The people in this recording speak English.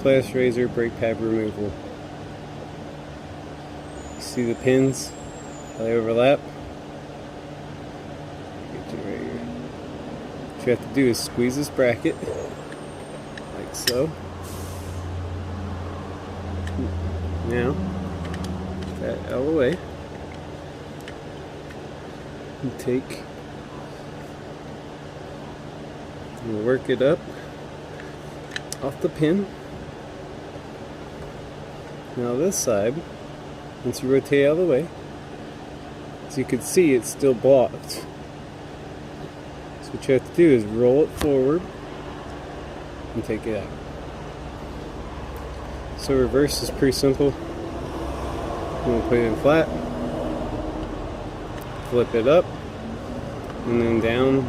Polaris RZR brake pad removal. You see the pins, how they overlap? Get you right here. What you have to do is squeeze this bracket, like so. Now, that out of the way. You take and work it up off the pin. Now this side, once you rotate out of the way, as you can see, it's still blocked. So what you have to do is roll it forward and take it out. So reverse is pretty simple. We'll put it in flat, flip it up, and then down.